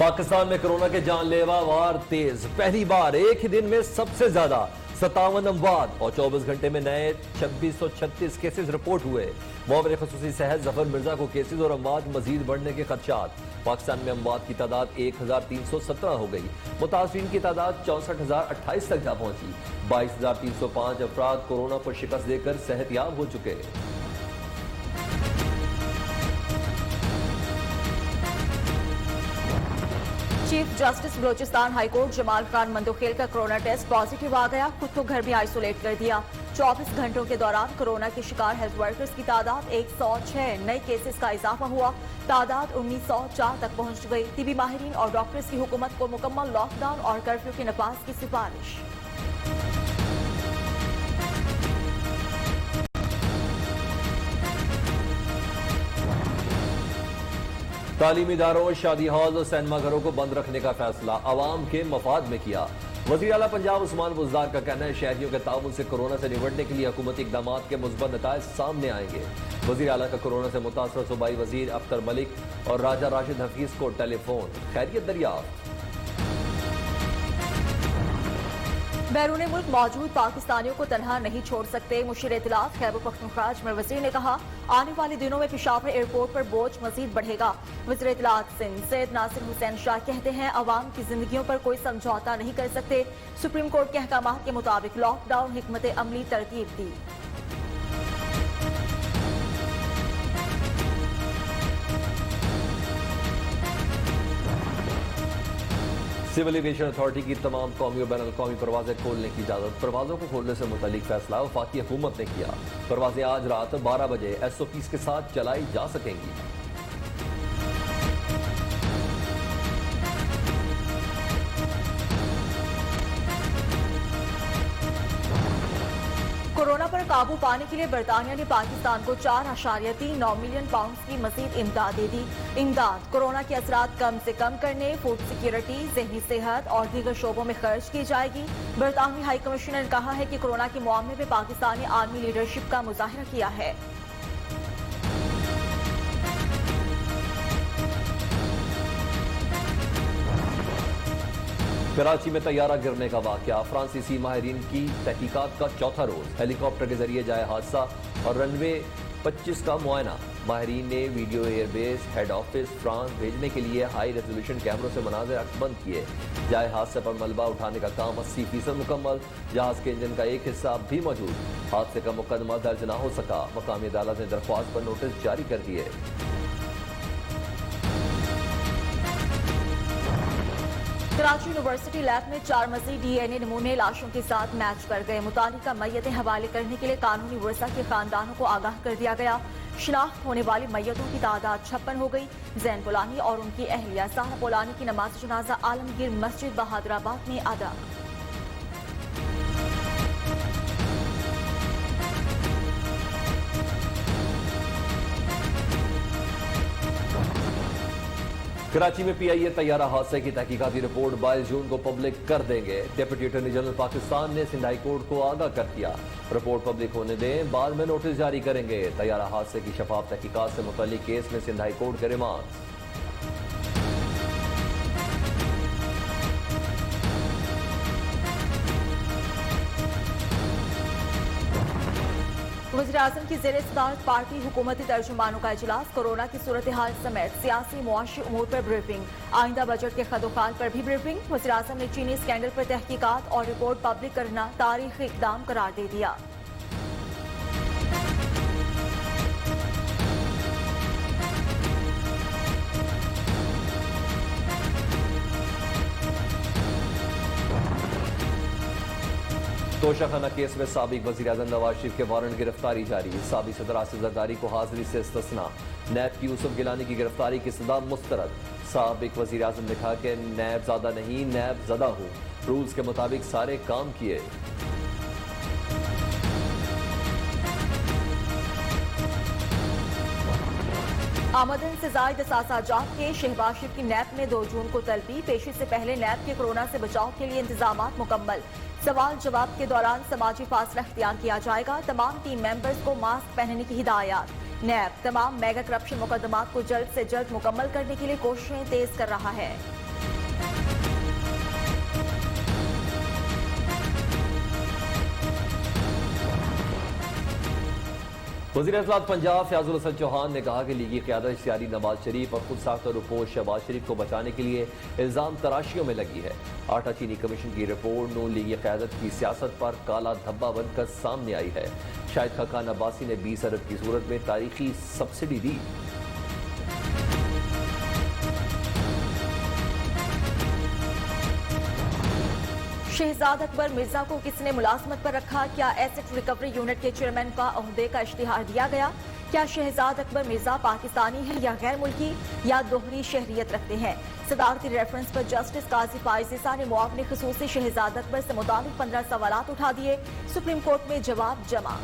पाकिस्तान में कोरोना के जानलेवा वार तेज। पहली बार एक ही दिन में सबसे ज्यादा 57 अमवात और 24 घंटे में नए 2636 केसेस रिपोर्ट हुए। मुआविन खुसूसी सेहत जफर मिर्जा को केसेस और अमवात मजीद बढ़ने के खदशात। पाकिस्तान में अमवात की तादाद 1317 हो गई। मुतासरीन की तादाद 64,028 तक जा पहुंची। 22,305 अफराद कोरोना को शिकस्त देकर सेहतयाब हो चुके। Chief justice Balochistan high court Jamal Khan Mandokhel का कोरोना टेस्ट पॉजिटिव आ गया। खुद को घर में आइसोलेट कर दिया। 24 घंटों के दौरान कोरोना के शिकार हेल्थ वर्कर्स की तादाद 106 नए केसेस का इजाफा हुआ। तादाद 1904 तक पहुंच गई। तिबी माहिरीन और डॉक्टर्स की हुकूमत को मुकम्मल लॉकडाउन और कर्फ्यू के नफाज की सिफारिश। तालीमी इदारों, शादी हॉल और सिनेमा घरों को बंद रखने का फैसला अवाम के मफाद में किया। वज़ीर आला पंजाब उस्मान बुज़दार का कहना है शहरियों के ताउन से कोरोना से निपटने के लिए हुकूमती इकदाम के मुस्बत नताइज सामने आएंगे। वज़ीर आला का कोरोना से मुतासर सूबाई वज़ीर अख्तर मलिक और राजा राशिद हफीज को टेलीफोन खैरियत दरियाफ्त। बैरून मुल्क मौजूद पाकिस्तानियों को तनहा नहीं छोड़ सकते। मुशीर इत्तलात खैबर पख्तूनख्वा अजमर वज़ीर ने कहा आने वाले दिनों में पेशावर एयरपोर्ट पर बोझ मजीद बढ़ेगा। वज़ीर इत्तलात सिंध सैयद नासिर हुसैन शाह कहते हैं अवाम की जिंदगियों पर कोई समझौता नहीं कर सकते। सुप्रीम कोर्ट के अहकाम के मुताबिक लॉकडाउन हिकमत अमली तरतीब दी। सिविल एविएशन अथॉरिटी की तमाम कौमी और बैन अल-अक़वामी परवाजें खोलने की इजाजत। परवाजों को खोलने से मुतालिक फैसला वफाकी हुकूमत ने किया। परवाजें आज रात 12 बजे SOPs के साथ चलाई जा सकेंगी। कोरोना पर काबू पाने के लिए बरतानिया ने पाकिस्तान को 4.39 मिलियन पाउंड की मजीद इमदाद दे दी। इमदाद कोरोना के असरात कम से कम करने, फूड सिक्योरिटी, ज़हनी सेहत और दीगर शोबों में खर्च की जाएगी। बरतानवी हाई कमिश्नर ने कहा है कि कोरोना के मामले में पाकिस्तान ने आर्मी लीडरशिप का मुजाहिरा किया है। कराची में तैयारा गिरने का वाकया। फ्रांसीसी माहिरीन की तहकीकात का चौथा रोज। हेलीकॉप्टर के जरिए जाए हादसा और रनवे 25 का मुआयना। माहिरीन ने video airbase head office France भेजने के लिए हाई रेजोल्यूशन कैमरों से मनाजिर अक्सबंद किए। जाए हादसे पर मलबा उठाने का काम 80% मुकम्मल। जहाज के इंजन का एक हिस्सा अब भी मौजूद। हादसे का मुकदमा दर्ज न हो सका। मकामी अदालत ने दरख्वास्त पर नोटिस जारी कर दिए। कराची यूनिवर्सिटी लैब में 4 मजीद DNA नमूने लाशों के साथ मैच कर गए। मुतालिका मैयतें हवाले करने के लिए कानूनी वर्सा के खानदानों को आगाह कर दिया गया। शिनाख्त होने वाली मैयतों की तादाद 56 हो गई। जैन पोलानी और उनकी अहलिया साहरा पोलानी की नमाज जनाजा आलमगीर मस्जिद बहादुराबाद में अदा। कराची में PIA तैयारा हादसे की तहकीकाती रिपोर्ट 22 जून को पब्लिक कर देंगे। डिप्टी अटॉर्नी जनरल पाकिस्तान ने सिंध हाई कोर्ट को आगाह कर दिया। रिपोर्ट पब्लिक होने दें, बाद में नोटिस जारी करेंगे। तैयारा हादसे की शफाफ तहकीकात से मुतल्लिक केस में सिंध हाई कोर्ट के रिमांड। वज़ीर-ए-आज़म की ज़ेर सदारत पार्टी हुकूमती तर्जुमानों का इजलास। कोरोना की सूरत हाल समेत सियासी मुआशी उमूर पर ब्रीफिंग। आइंदा बजट के खदोखाल पर भी ब्रीफिंग। वज़ीर-ए-आज़म ने चीनी स्कैंडल पर तहकीकात और रिपोर्ट पब्लिक करना तारीखी इक़दाम करार दे दिया। तोशाखाना केस में साबिक वज़ीर-ए-आज़म नवाज शरीफ के वारंट गिरफ्तारी जारी। साबिक सदर आसिफ जरदारी को हाजिरी से इस्तिस्ना। नैब की यूसुफ गिलानी की गिरफ्तारी की सदा मुस्तरद। साबिक वज़ीर-ए-आज़म ने कहा कि नैब ज़्यादा नहीं, नैब ज़दा हूँ। रूल्स के मुताबिक सारे काम किए। आमदन से जायद असासाजात के शहबाज शरीफ की नैब में 2 जून को तलबी। पेशी से पहले नैब के कोरोना से बचाव के लिए इंतजाम मुकम्मल। सवाल जवाब के दौरान समाजी फासला इख्तियार किया जाएगा। तमाम टीम मेंबर्स को मास्क पहनने की हिदायत। नैब तमाम मेगा करप्शन मुकदमात को जल्द से जल्द मुकम्मल करने के लिए कोशिशें तेज कर रहा है। वज़ीर इत्तलात पंजाब फयाजुल हसन चौहान ने कहा कि लीगी क़यादत इख्तियारी नवाज शरीफ और खुद साख्ता रुपोश शहबाज शरीफ को बचाने के लिए इल्ज़ाम तराशियों में लगी है। आटा चीनी कमीशन की रिपोर्ट नून लीगी क़यादत की सियासत पर काला धब्बा बनकर सामने आई है। शाहिद खाकान अब्बासी ने 20 अरब की सूरत में तारीखी सब्सिडी दी। शहजाद अकबर मिर्जा को किसने मुलाजमत पर रखा? क्या एसेट रिकवरी यूनिट के चेयरमैन का ओहदे का इश्तिहार दिया गया? क्या शहजाद अकबर मिर्जा पाकिस्तानी है या गैर मुल्की या दोहरी शहरियत रखते हैं? सदारती रेफरेंस पर जस्टिस काजी फाइज ईसा ने मुआवने खुसूसी शहजाद अकबर से मुताबिक 15 सवालात उठा दिए। सुप्रीम कोर्ट में जवाब जमा।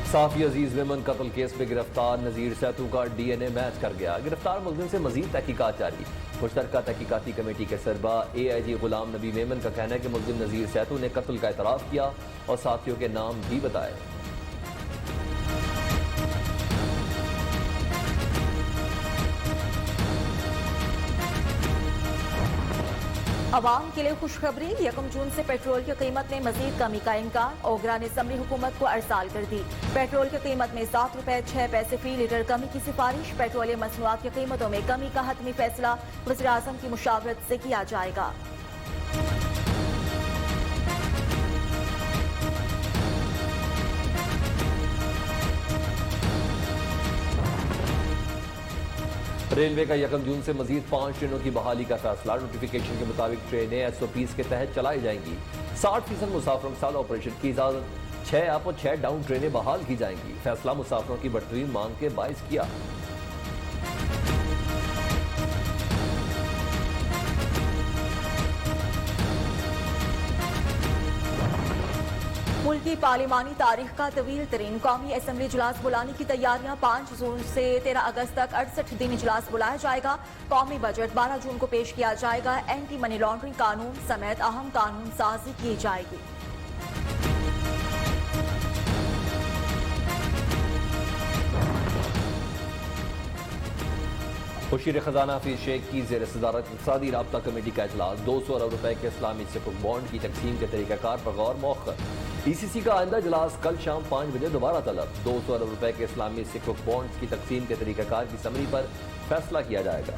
साफी अजीज मेमन कत्ल केस में गिरफ्तार नजीर सैतू का DNA मैच कर गया। गिरफ्तार मुलजिम से मजीद तहकीकात जारी। मुश्तरका तहकीकाती कमेटी के सरबा AIG गुलाम नबी मेमन का कहना है कि मुलजिम नजीर सैतू ने कत्ल का एतराफ़ किया और साथियों के नाम भी बताए। अवाम के लिए खुशखबरी, 1 जून से पेट्रोल की कीमत में मजीद कमी का इम्कान। ओगरा ने समरी हुकूमत को अरसाल कर दी। पेट्रोल की कीमत में 7 रुपए 6 पैसे फी लीटर कमी की सिफारिश। पेट्रोलियम मसनूआत की कीमतों में कमी का हतमी फैसला वज़ीर आज़म की मुशावरत से किया जाएगा। रेलवे का 1 जून से मजीद 5 ट्रेनों की बहाली का फैसला। नोटिफिकेशन के मुताबिक ट्रेनें SOPs के तहत चलाई जाएंगी। 60% मुसाफिरों के साथ ऑपरेशन की इजाजत। 6 अप और 6 डाउन ट्रेनें बहाल की जाएंगी। फैसला मुसाफिरों की बढ़ती हुई मांग के बायस किया। मुल्क की पार्लिमानी तारीख का तवील तरीन कौमी असम्बली इजलास बुलाने की तैयारियां। 5 जून से 13 अगस्त तक 68 दिन इजलास बुलाया जाएगा। कौमी बजट 12 जून को पेश किया जाएगा। एंटी मनी लॉन्ड्रिंग कानून समेत अहम कानून साजी की जाएगी। मुशीर खजाना हफीज शेख की जेर सदारत इक़्तिसादी राब्ता कमेटी का इजलास। 200 अरब रुपए के इस्लामी सुकुक बॉन्ड की तकसीम के तरीक़ाकार पर गौर मौखर। ECC का आइंदा इजलास कल शाम 5 बजे दोबारा तलब। 200 अरब रुपए के इस्लामी सुकुक बॉन्ड की तकसीम के तरीक़ाकार की समरी पर फैसला किया जाएगा।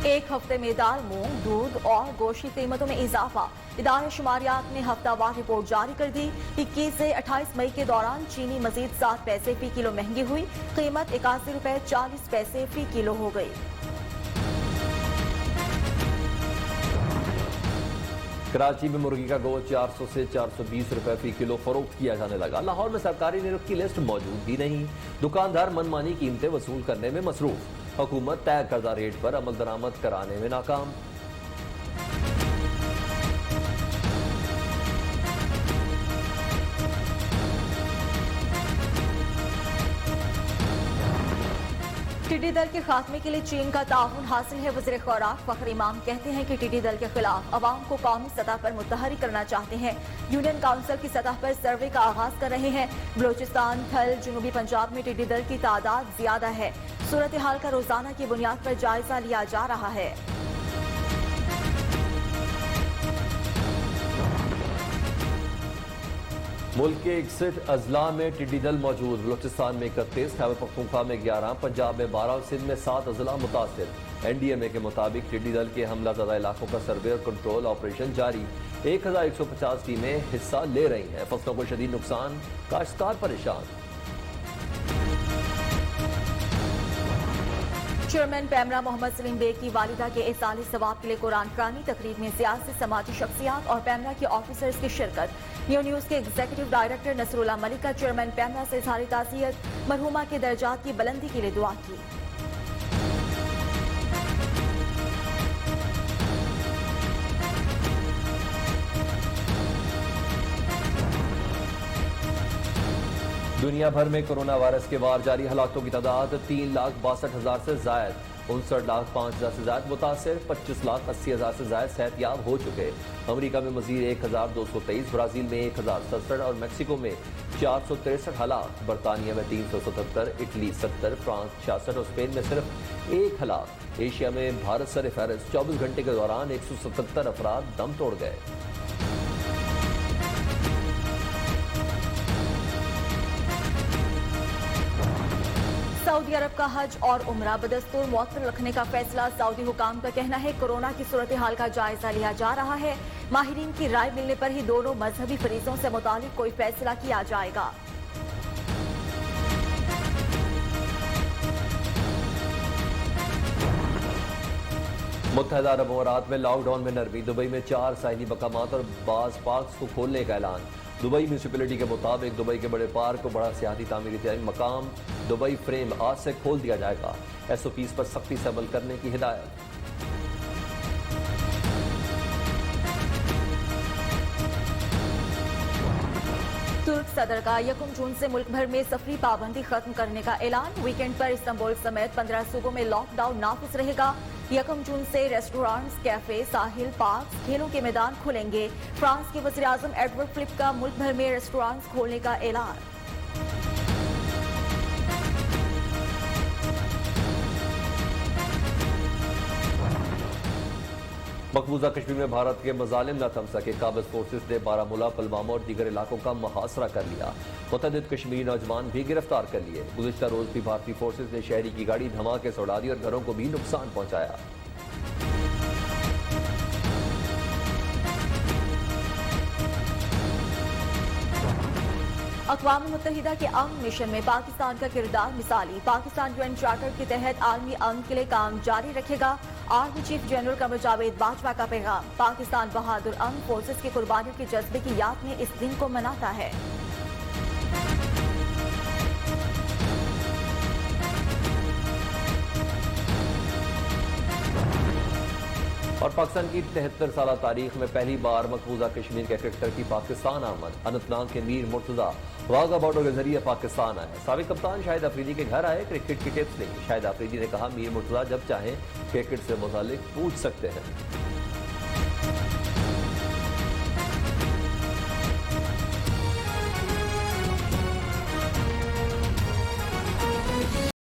1 हफ्ते में दाल, मूंग, दूध और गोश्त की कीमतों में इजाफा। इदारे शुमारियात ने हफ्तावार रिपोर्ट जारी कर दी। 21 से 28 मई के दौरान चीनी मजीद 7 पैसे फी किलो महंगी हुई। कीमत 81 रुपए 40 पैसे फी किलो हो गई। कराची में मुर्गी का गोश्त 400 से 420 रुपए फी किलो फरोख्त किया जाने लगा। लाहौर में सरकारी निरख की लिस्ट मौजूद ही नहीं। दुकानदार मनमानी कीमतें वसूल करने में मसरूफ। हुकूमत तय करदा रेट पर अमल दरामद कराने में नाकाम। टिड्डी दल के खात्मे के लिए चीन का ताउन हासिल है। वज़ीर खुराक फखर इमाम कहते हैं कि टिड्डी दल के खिलाफ अवाम को कौमी सतह पर मुत्तहरिक करना चाहते हैं। यूनियन काउंसिल की सतह पर सर्वे का आगाज कर रहे हैं। बलोचिस्तान, थल, जनूबी पंजाब में टिड्डी दल की तादाद ज्यादा है। सूरत हाल का रोजाना की बुनियाद पर जायजा लिया जा रहा है। मुल्क के 61 अजला में टिड्डी दल मौजूद। बलोचिस्तान में 31, खैबर पख्तूनख्वा में 11, पंजाब में 12 और सिंध में 7 अजला मुतासिर। NDMA के मुताबिक टिड्डी दल के हमला ज़दा इलाकों का सर्वे और कंट्रोल ऑपरेशन जारी। 1150 टीमें हिस्सा ले रही हैं। फसलों को शदीद नुकसान, काश्तकार परेशान। चेयरमैन पैमरा मोहम्मद सलीम बेग की वालिदा के इसाले सवाब के लिए कुरान खानी तकरीब में सियासी समाजी शख्सियात और पैमरा के ऑफिसर्स की शिरकत। न्यू न्यूज के एग्जीक्यूटिव डायरेक्टर नसरुल्लाह मलिक का चेयरमैन पैमरा से इज़हार ताज़ियत, मरहुमा के दर्जात की बुलंदी के लिए दुआ की। दुनिया भर में कोरोना वायरस के वार जारी। हलाकतों की तादाद 3,62,000 से जायद। 59,05,000 से ज्यादा मुतासर, 25,80,000 से ज्यादा सेहतयाब हो चुके। अमरीका में मजीद 1,223, ब्राजील में 1,067 और मैक्सिको में 463 हलाक, बरतानिया में 377, इटली 70, फ्रांस 66 और स्पेन में सिर्फ 1 हलाक। एशिया में भारत सर फहरिस्त 24 घंटे के दौरान 177 अफराद दम तोड़ गए। सऊदी अरब का हज और उमरा बदस्तूर मुअत्तल रखने का फैसला। सऊदी हुकाम का कहना है कोरोना की सूरत हाल का जायजा लिया जा रहा है। माहिरीन की राय मिलने पर ही दोनों मजहबी फरीजों से मुतालिक कोई फैसला किया जाएगा। मुत्तहिदा अरब अमारात में लॉकडाउन में नरमी, दुबई में 4 साहिली मकामात और बाज पार्क्स को खोलने का ऐलान। दुबई म्यूनिसिपैलिटी के मुताबिक दुबई के बड़े पार्क को बड़ा सियाती तामीरी मकाम दुबई फ्रेम आज से खोल दिया जाएगा। SOPs पर सख्ती से अमल करने की हिदायत। तुर्क सदर का 1 जून से मुल्क भर में सफरी पाबंदी खत्म करने का ऐलान। वीकेंड पर इस्तांबुल समेत 15 सूबों में लॉकडाउन नाफिज रहेगा। 1 जून से रेस्टोरेंट्स, कैफे, साहिल, पार्क, खेलों के मैदान खुलेंगे। फ्रांस के वज़ीर आज़म एडवर्ड फिलिप का मुल्क भर में रेस्टोरेंट्स खोलने का ऐलान। मकबूजा कश्मीर में भारत के मजालिम न थम सके। काबिज फोर्सेस ने बारामूला, पुलवामा और दीगर इलाकों का मुहासरा कर लिया। मुतअद्दिद कश्मीरी नौजवान भी गिरफ्तार कर लिए। गुज़िश्ता रोज भी भारतीय फोर्सेस ने शहरी की गाड़ी धमाके से उड़ा दी और घरों को भी नुकसान पहुंचाया। अक़वाम मुत्तहिदा के अमन मिशन में पाकिस्तान का किरदार मिसाली। पाकिस्तान यूएन चार्टर के तहत आलमी अमन के लिए काम जारी रखेगा। Army chief general Qamar Javed Bajwa का पैगाम। पाकिस्तान बहादुर अमन फोर्सेस की कुर्बानियों के जज्बे की याद में इस दिन को मनाता है। और पाकिस्तान की 73 साल तारीख में पहली बार मकबूजा कश्मीर के क्रिकेटर की पाकिस्तान आमद। अनंतनाग के मीर मुर्तजा वाघा बॉर्डर के जरिए पाकिस्तान आए। साबिक कप्तान शाहिद अफरीदी के घर आए, क्रिकेट की टिप्स ली। शाहिद अफरीदी ने कहा मीर मुर्तजा जब चाहें क्रिकेट से मुतालिक पूछ सकते हैं।